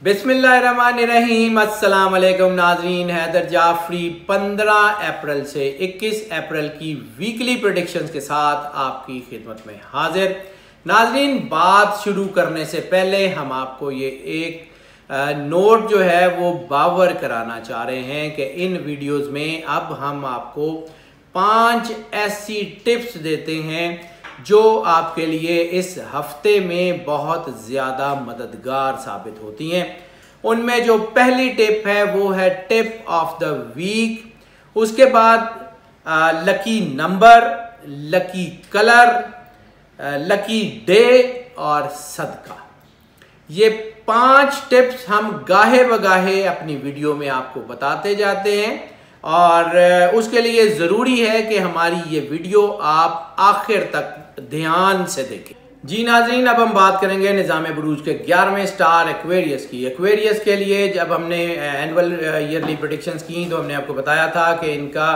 बिस्मिल्लाहिर्रहमानिर्रहीम। अस्सलाम वालेकुम नाजरीन। हैदर जाफरी 15 अप्रैल से 21 अप्रैल की वीकली प्रेडिक्शंस के साथ आपकी खिदमत में हाजिर। नाजरीन, बात शुरू करने से पहले हम आपको ये एक नोट जो है वो बावर कराना चाह रहे हैं कि इन वीडियोस में अब हम आपको 5 ऐसी टिप्स देते हैं जो आपके लिए इस हफ्ते में बहुत ज़्यादा मददगार साबित होती हैं। उनमें जो पहली टिप है वो है टिप ऑफ द वीक। उसके बाद lucky number, lucky colour, lucky day और सदका। ये 5 टिप्स हम गाहे बगाहे अपनी वीडियो में आपको बताते जाते हैं और उसके लिए ज़रूरी है कि हमारी ये वीडियो आप आखिर तक ध्यान से देखें। जी नाज़रीन, अब हम बात करेंगे निज़ाम बुरूज के 11वें स्टार एक्वेरियस की। एक्वेरियस के लिए जब हमने एनुअल ईयरली प्रेडिक्शंस की तो हमने आपको बताया था कि इनका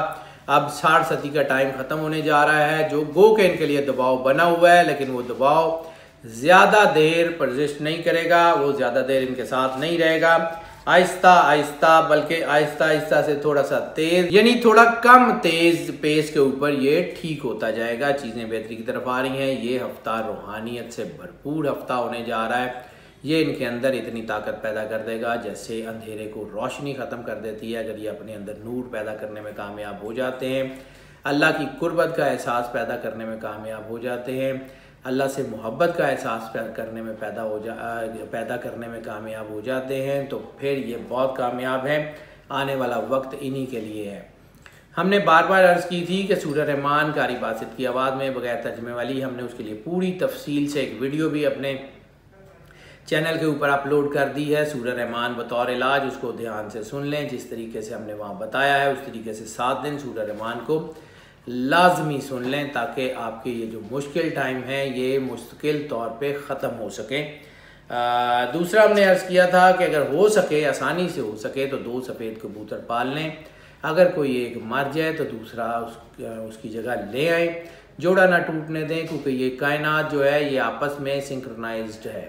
अब 60 सदी का टाइम ख़त्म होने जा रहा है, जो गो के इनके लिए दबाव बना हुआ है, लेकिन वो दबाव ज़्यादा देर परसिस्ट नहीं करेगा, वो ज़्यादा देर इनके साथ नहीं रहेगा। आहिस्ता आहिस्ता, बल्कि आहिस्ता आहिस्ता से थोड़ा सा तेज, यानी थोड़ा कम तेज पेस के ऊपर ये ठीक होता जाएगा। चीज़ें बेहतरी की तरफ आ रही हैं। ये हफ्ता रूहानियत से भरपूर हफ्ता होने जा रहा है। ये इनके अंदर इतनी ताकत पैदा कर देगा जैसे अंधेरे को रोशनी ख़त्म कर देती है। अगर ये अपने अंदर नूर पैदा करने में कामयाब हो जाते हैं, अल्लाह की कुर्बत का एहसास पैदा करने में कामयाब हो जाते हैं, अल्लाह से मोहब्बत का एहसास करने में पैदा करने में कामयाब हो जाते हैं, तो फिर ये बहुत कामयाब हैं। आने वाला वक्त इन्हीं के लिए है। हमने बार बार अर्ज़ की थी कि सूरह रहमान कारी बासित की आवाज़ में बगैर तर्जमे वाली, हमने उसके लिए पूरी तफसील से एक वीडियो भी अपने चैनल के ऊपर अपलोड कर दी है। सूरह रहमान बतौर इलाज, उसको ध्यान से सुन लें। जिस तरीके से हमने वहाँ बताया है उस तरीके से 7 दिन सूरह रहमान को लाजमी सुन लें, ताकि आपके ये जो मुश्किल टाइम है ये मुस्तकिल तौर पे ख़त्म हो सके। दूसरा हमने अर्ज़ किया था कि अगर हो सके, आसानी से हो सके, तो 2 सफ़ेद कबूतर पाल लें। अगर कोई एक मर जाए तो दूसरा उसकी जगह ले आए। जोड़ा ना टूटने दें, क्योंकि ये कायनात जो है ये आपस में सिंक्रोनाइज्ड है।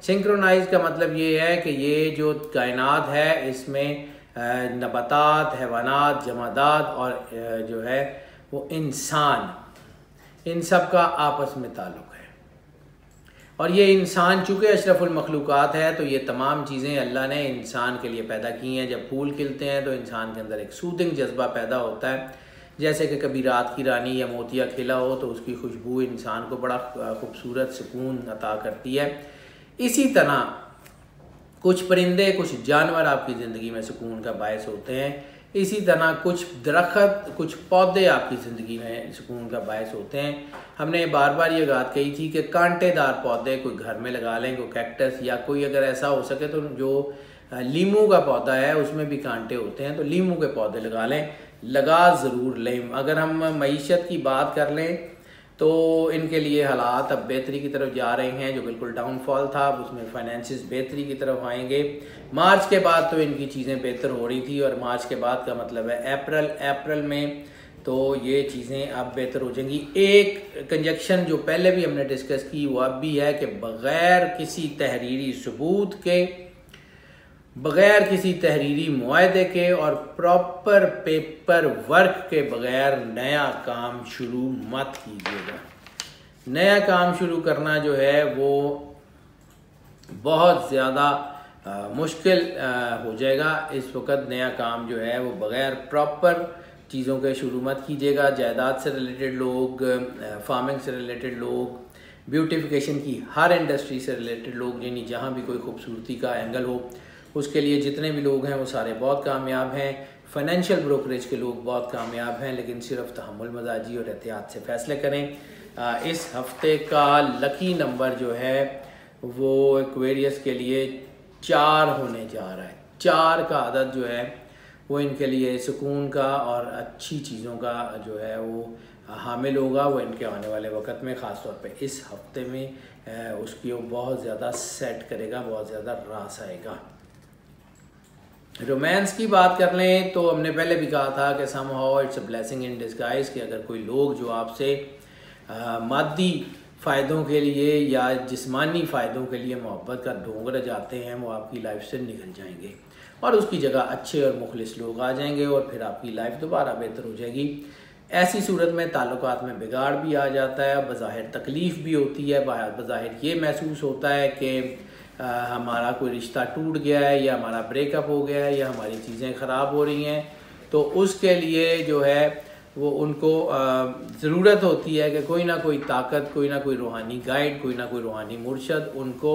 सिंक्रोनाइज का मतलब ये है कि ये जो कायनात है इसमें नबातात, हैवानात, जमादात और जो है वो इंसान, इन सब का आपस में ताल्लुक़ है। और ये इंसान चूँकि अशरफुल मखलूक़ात है, तो ये तमाम चीज़ें अल्लाह ने इंसान के लिए पैदा की हैं। जब फूल खिलते हैं तो इंसान के अंदर एक सूदिंग जज्बा पैदा होता है, जैसे कि कभी रात की रानी या मोतिया खिला हो तो उसकी खुशबू इंसान को बड़ा खूबसूरत सुकून अता करती है। इसी तरह कुछ परिंदे, कुछ जानवर आपकी ज़िंदगी में सुकून का बायस होते हैं। इसी तरह कुछ दरख्त, कुछ पौधे आपकी ज़िंदगी में सुकून का बायस होते हैं। हमने बार बार ये बात कही थी कि कांटेदार पौधे कोई घर में लगा लें, कोई कैक्टस, या कोई अगर ऐसा हो सके तो जो लीमू का पौधा है उसमें भी कांटे होते हैं, तो लीमू के पौधे लगा लें, लगा ज़रूर लें। अगर हम मईशत की बात कर लें तो इनके लिए हालात अब बेहतरी की तरफ जा रहे हैं। जो बिल्कुल डाउनफॉल था अब उसमें फाइनेंसिस बेहतरी की तरफ आएंगे। मार्च के बाद तो इनकी चीज़ें बेहतर हो रही थी, और मार्च के बाद का मतलब है अप्रैल में तो ये चीज़ें अब बेहतर हो जाएंगी। एक कंजक्शन जो पहले भी हमने डिस्कस की वो अब भी है कि बग़ैर किसी तहरीरी सबूत के, बग़ैर किसी तहरीरी मुआहदे के और प्रॉपर पेपर वर्क के बग़ैर नया काम शुरू मत कीजिएगा। नया काम शुरू करना जो है वो बहुत ज़्यादा मुश्किल हो जाएगा। इस वक्त नया काम जो है वो बग़ैर प्रॉपर चीज़ों के शुरू मत कीजिएगा। जायदाद से रिलेटेड लोग, फार्मिंग से रिलेटेड लोग, ब्यूटिफिकेशन की हर इंडस्ट्री से रिलेटेड लोग, यानी जहाँ भी कोई खूबसूरती का एंगल हो उसके लिए जितने भी लोग हैं वो सारे बहुत कामयाब हैं। फाइनेंशियल ब्रोकरेज के लोग बहुत कामयाब हैं, लेकिन सिर्फ तहम्मुल मजाजी और एहतियात से फ़ैसले करें। इस हफ्ते का लकी नंबर जो है वो एक्वेरियस के लिए 4 होने जा रहा है। 4 का अदद जो है वो इनके लिए सुकून का और अच्छी चीज़ों का जो है वो हामिल होगा। वो इनके आने वाले वक्त में, ख़ास तौर पे इस हफ्ते में उसकी वो बहुत ज़्यादा सेट करेगा, बहुत ज़्यादा रास आएगा। रोमांस की बात कर लें तो हमने पहले भी कहा था कि somehow it's a blessing in disguise, कि अगर कोई लोग जो आपसे मादी फ़ायदों के लिए या जिस्मानी फ़ायदों के लिए मोहब्बत का डोंगर जाते हैं, वो आपकी लाइफ से निकल जाएंगे और उसकी जगह अच्छे और मुखलिस लोग आ जाएंगे और फिर आपकी लाइफ दोबारा बेहतर हो जाएगी। ऐसी सूरत में ताल्लुकात में बिगाड़ भी आ जाता है, बज़ाहिर तकलीफ़ भी होती है, बज़ाहिर ये महसूस होता है कि हमारा कोई रिश्ता टूट गया है या हमारा ब्रेकअप हो गया है या हमारी चीज़ें ख़राब हो रही हैं। तो उसके लिए जो है वो उनको ज़रूरत होती है कि कोई ना कोई ताकत, कोई ना कोई रूहानी गाइड, कोई ना कोई रूहानी मुर्शद उनको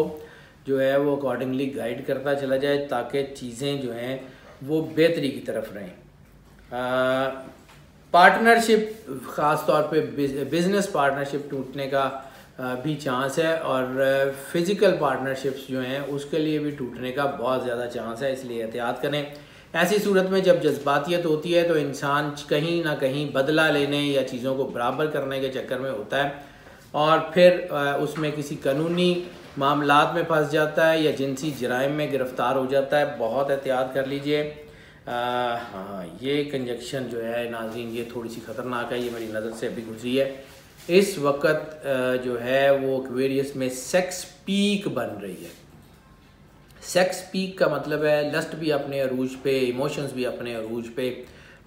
जो है वो अकॉर्डिंगली गाइड करता चला जाए ताकि चीज़ें जो हैं वो बेहतरी की तरफ रहें। पार्टनरशिप, ख़ास तौर पे बिज़नेस पार्टनरशिप टूटने का भी चांस है और फिज़िकल पार्टनरशिप्स जो हैं उसके लिए भी टूटने का बहुत ज़्यादा चांस है, इसलिए एहतियात करें। ऐसी सूरत में जब जज्बातियत होती है तो इंसान कहीं ना कहीं बदला लेने या चीज़ों को बराबर करने के चक्कर में होता है और फिर उसमें किसी कानूनी मामलात में फंस जाता है या जिनसी जराइम में गिरफ़्तार हो जाता है। बहुत एहतियात कर लीजिए। हाँ, ये कंजक्शन जो है नाज़रीन ये थोड़ी सी ख़तरनाक है, ये मेरी नज़र से अभी गुजरी है। इस वक्त जो है वो एक्वेरियस में सेक्स पीक बन रही है। सेक्स पीक का मतलब है लस्ट भी अपने अरूज पे, इमोशंस भी अपने अरूज पे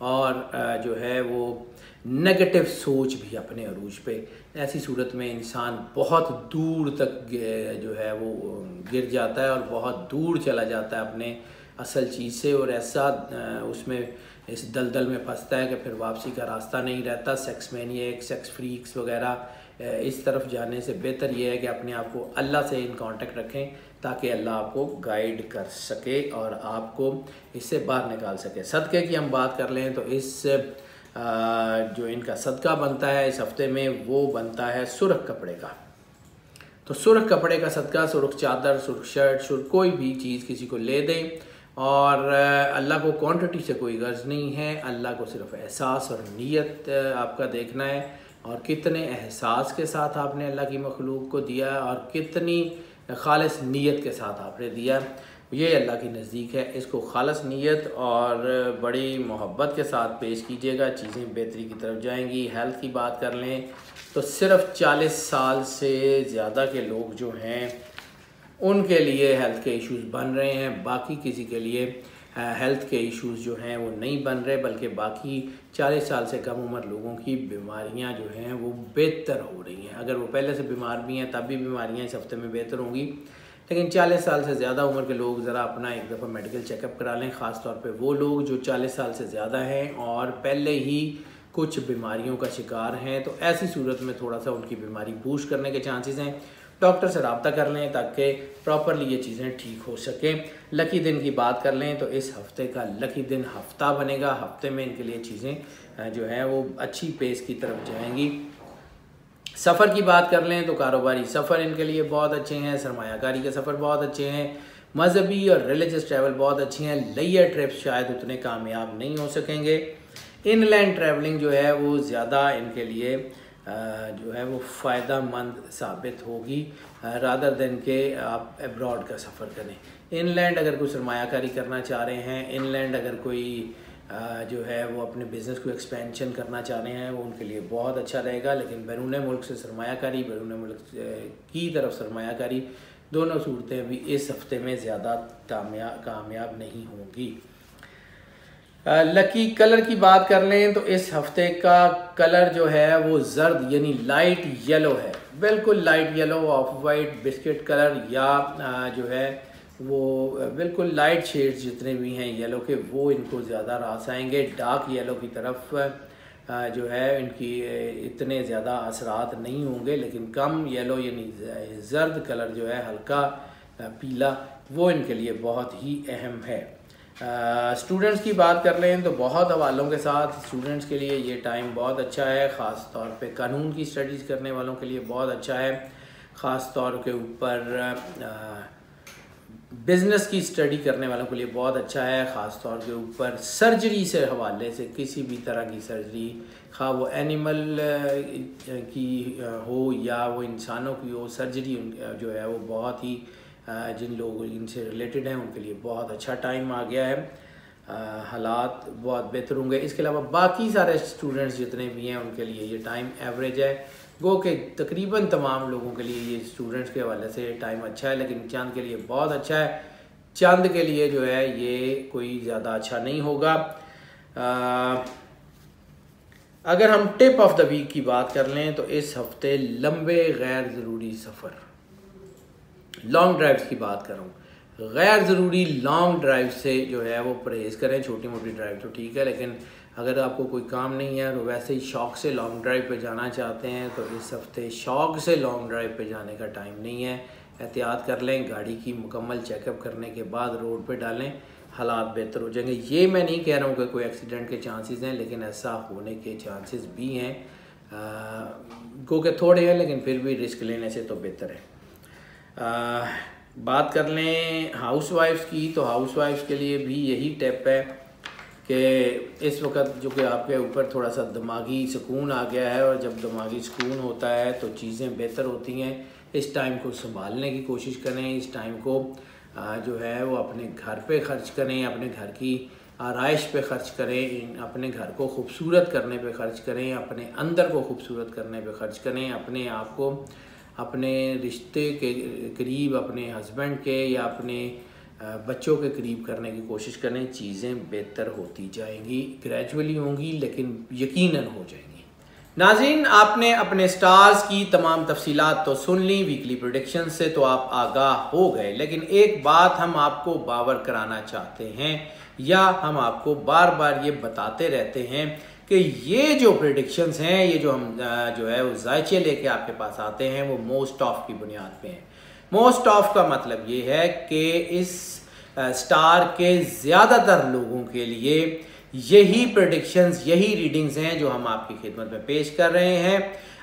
और जो है वो नेगेटिव सोच भी अपने अरूज पे। ऐसी सूरत में इंसान बहुत दूर तक जो है वो गिर जाता है और बहुत दूर चला जाता है अपने असल चीज़ से और ऐसा उसमें इस दलदल में फंसता है कि फिर वापसी का रास्ता नहीं रहता। सेक्स मैनिएक, सेक्स फ्रीक्स वगैरह इस तरफ जाने से बेहतर ये है कि अपने आप को अल्लाह से इन कांटेक्ट रखें ताकि अल्लाह आपको गाइड कर सके और आपको इससे बाहर निकाल सके। सदक़े की हम बात कर लें तो इस जो इनका सदका बनता है इस हफ्ते में वो बनता है सुर्ख कपड़े का। तो सुर्ख कपड़े का सदका, सुर्ख चादर, सुर्ख शर्ट, सुर्ख कोई भी चीज़ किसी को ले दें और अल्लाह को क्वांटिटी से कोई गर्ज नहीं है, अल्लाह को सिर्फ एहसास और नीयत आपका देखना है और कितने एहसास के साथ आपने अल्लाह की मखलूक को दिया और कितनी खालिस नीयत के साथ आपने दिया, ये अल्लाह के नज़दीक है। इसको खालिस नीयत और बड़ी मोहब्बत के साथ पेश कीजिएगा, चीज़ें बेहतरी की तरफ जाएंगी। हेल्थ की बात कर लें तो सिर्फ 40 साल से ज़्यादा के लोग जो हैं उनके लिए हेल्थ के इश्यूज़ बन रहे हैं, बाकी किसी के लिए हेल्थ के इश्यूज़ जो हैं वो नहीं बन रहे, बल्कि बाकी 40 साल से कम उम्र लोगों की बीमारियां जो हैं वो बेहतर हो रही हैं। अगर वो पहले से बीमार भी हैं तब भी बीमारियां इस हफ्ते में बेहतर होंगी, लेकिन 40 साल से ज़्यादा उम्र के लोग ज़रा अपना एक दफ़ा मेडिकल चेकअप करा लें। ख़ास तौर पे वो लोग जो 40 साल से ज़्यादा हैं और पहले ही कुछ बीमारियों का शिकार हैं, तो ऐसी सूरत में थोड़ा सा उनकी बीमारी बूस्ट करने के चांसेस हैं। डॉक्टर से रब्ता कर लें ताकि प्रॉपरली ये चीज़ें ठीक हो सकें। लकी दिन की बात कर लें तो इस हफ़्ते का लकी दिन हफ्ता बनेगा। हफ्ते में इनके लिए चीज़ें जो हैं वो अच्छी पेस की तरफ जाएंगी। सफ़र की बात कर लें तो कारोबारी सफ़र इनके लिए बहुत अच्छे हैं, सरमायाकारी के सफ़र बहुत अच्छे हैं, मजहबी और रिलीजियस ट्रैवल बहुत अच्छे हैं। लेयर ट्रिप्स शायद उतने कामयाब नहीं हो सकेंगे। इनलैंड ट्रैवलिंग जो है वो ज़्यादा इनके लिए जो है वो फ़ायदा मंद साबित होगी रादर देन के आप एब्रॉड का सफ़र करें। इनलैंड अगर कोई सरमायाकारी करना चाह रहे हैं, इनलैंड अगर कोई जो है वो अपने बिज़नेस को एक्सपेंशन करना चाह रहे हैं, वो उनके लिए बहुत अच्छा रहेगा। लेकिन बैरून मुल्क से सरमायाकारी, बैरून मुल्क की तरफ सरमायाकारी, दोनों सूरतें भी इस हफ्ते में ज़्यादा कामयाब नहीं होंगी। लकी कलर की बात कर लें तो इस हफ्ते का कलर जो है वो जर्द यानी लाइट येलो है, बिल्कुल light yellow, of white, biscuit colour या जो है वो बिल्कुल लाइट शेड्स जितने भी हैं येलो के वो इनको ज़्यादा रास आएंगे। डार्क येलो की तरफ जो है इनकी इतने ज़्यादा असरात नहीं होंगे, लेकिन कम येलो यानी जर्द कलर जो है हल्का पीला वो इनके लिए बहुत ही अहम है। स्टूडेंट्स की बात कर लें तो बहुत हवालों के साथ स्टूडेंट्स के लिए ये टाइम बहुत अच्छा है। ख़ास तौर पे कानून की स्टडीज़ करने वालों के लिए बहुत अच्छा है। ख़ास तौर के ऊपर बिज़नेस की स्टडी करने वालों के लिए बहुत अच्छा है। ख़ास तौर के ऊपर सर्जरी से हवाले से किसी भी तरह की सर्जरी, खा वो एनिमल की हो या वो इंसानों की हो, सर्जरी जो है वो बहुत ही जिन लोग इनसे रिलेटेड हैं उनके लिए बहुत अच्छा टाइम आ गया है। हालात बहुत बेहतर होंगे। इसके अलावा बाकी सारे स्टूडेंट्स जितने भी हैं उनके लिए ये टाइम एवरेज है। गो के तकरीबन तमाम लोगों के लिए ये स्टूडेंट्स के हवाले से टाइम अच्छा है, लेकिन चंद के लिए बहुत अच्छा है, चंद के लिए जो है ये कोई ज़्यादा अच्छा नहीं होगा। अगर हम टिप ऑफ द वीक की बात कर लें तो इस हफ्ते लंबे गैर ज़रूरी सफ़र, लॉन्ग ड्राइव्स की बात करूँ, गैर ज़रूरी लॉन्ग ड्राइव से जो है वो परहेज़ करें। छोटी मोटी ड्राइव तो ठीक है, लेकिन अगर आपको कोई काम नहीं है और वैसे ही शौक़ से लॉन्ग ड्राइव पे जाना चाहते हैं तो इस हफ्ते शौक़ से लॉन्ग ड्राइव पे जाने का टाइम नहीं है। एहतियात कर लें, गाड़ी की मुकम्मल चेकअप करने के बाद रोड पे डालें, हालात बेहतर हो जाएंगे। ये मैं नहीं कह रहा हूँ कि कोई एक्सीडेंट के चांसेस हैं, लेकिन ऐसा होने के चांसेस भी हैं, गो के थोड़े हैं, लेकिन फिर भी रिस्क लेने से तो बेहतर है। बात कर लें हाउसवाइफ्स की, तो हाउसवाइफ्स के लिए भी यही टिप है कि इस वक्त जो कि आपके ऊपर थोड़ा सा दिमागी सुकून आ गया है, और जब दिमागी सुकून होता है तो चीज़ें बेहतर होती हैं। इस टाइम को संभालने की कोशिश करें, इस टाइम को जो है वो अपने घर पे ख़र्च करें, अपने घर की आराइश पे ख़र्च करें, अपने घर को खूबसूरत करने पे ख़र्च करें, अपने अंदर को खूबसूरत करने पे ख़र्च करें, अपने आप को अपने रिश्ते के करीब, अपने हस्बैंड के या अपने बच्चों के करीब करने की कोशिश करें। चीज़ें बेहतर होती जाएंगी, ग्रेजुअली होंगी, लेकिन यकीनन हो जाएंगी। नाज़रीन, आपने अपने स्टार्स की तमाम तफसीलात तो सुन ली, वीकली प्रेडिक्शन से तो आप आगाह हो गए, लेकिन एक बात हम आपको बावर कराना चाहते हैं, या हम आपको बार बार ये बताते रहते हैं कि ये जो प्रेडिक्शंस हैं, ये जो हम जो है वो जायचे लेके आपके पास आते हैं, वो मोस्ट ऑफ की बुनियाद पे हैं। मोस्ट ऑफ का मतलब ये है कि इस स्टार के ज़्यादातर लोगों के लिए यही प्रेडिक्शंस, यही रीडिंग्स हैं जो हम आपकी खिदमत में पेश कर रहे हैं।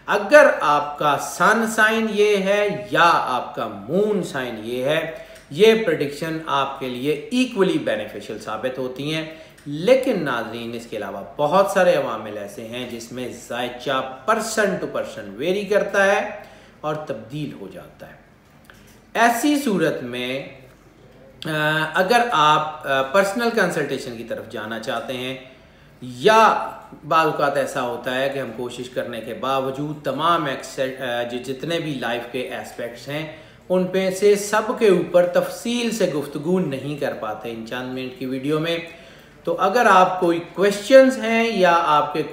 अगर आपका सन साइन ये है या आपका मून साइन ये है, ये प्रेडिक्शन आपके लिए इक्वली बेनिफिशियल साबित होती हैं। लेकिन नाज़रीन, इसके अलावा बहुत सारे अवामिल ऐसे हैं जिसमें जायचा पर्सन टू पर्सन वेरी करता है और तब्दील हो जाता है। ऐसी सूरत में अगर आप पर्सनल कंसल्टेशन की तरफ जाना चाहते हैं, या बाज़ औक़ात ऐसा होता है कि हम कोशिश करने के बावजूद तमाम जितने भी लाइफ के एस्पेक्ट्स हैं उन पे से सब के ऊपर तफसील से गुफ्तगू नहीं कर पाते इन चंद मिनट की वीडियो में, तो अगर आप कोई क्वेश्चंस हैं या आपके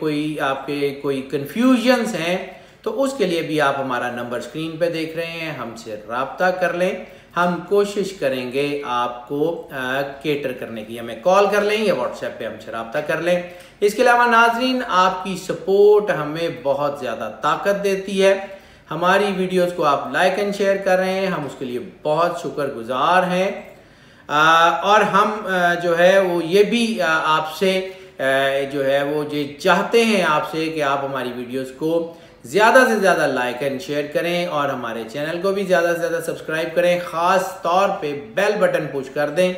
कोई कन्फ्यूजन्स हैं तो उसके लिए भी आप हमारा नंबर स्क्रीन पे देख रहे हैं, हमसे रब्ता कर लें। हम कोशिश करेंगे आपको केटर करने की, हमें कॉल कर लें या व्हाट्सएप पे हमसे रब्ता कर लें। इसके अलावा नाज़रीन, आपकी सपोर्ट हमें बहुत ज़्यादा ताकत देती है। हमारी वीडियोस को आप लाइक एंड शेयर कर रहे हैं, हम उसके लिए बहुत शुक्रगुजार हैं। और हम जो है वो ये भी आपसे जो है वो ये चाहते हैं आपसे कि आप हमारी वीडियोस को ज़्यादा से ज़्यादा लाइक एंड शेयर करें और हमारे चैनल को भी ज़्यादा से ज़्यादा सब्सक्राइब करें। ख़ास तौर पे बेल बटन पुश कर दें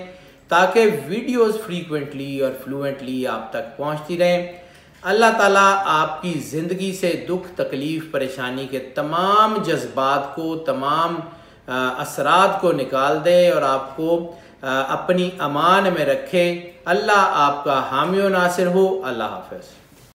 ताकि वीडियोस फ्रीक्वेंटली और फ्लुएंटली आप तक पहुंचती रहें। अल्लाह ताला आपकी ज़िंदगी से दुख, तकलीफ़, परेशानी के तमाम जज्बात को, तमाम असरात को निकाल दे और आपको अपनी अमान में रखे। अल्लाह आपका हामी व नासिर हो। अल्लाह हाफ़िज़।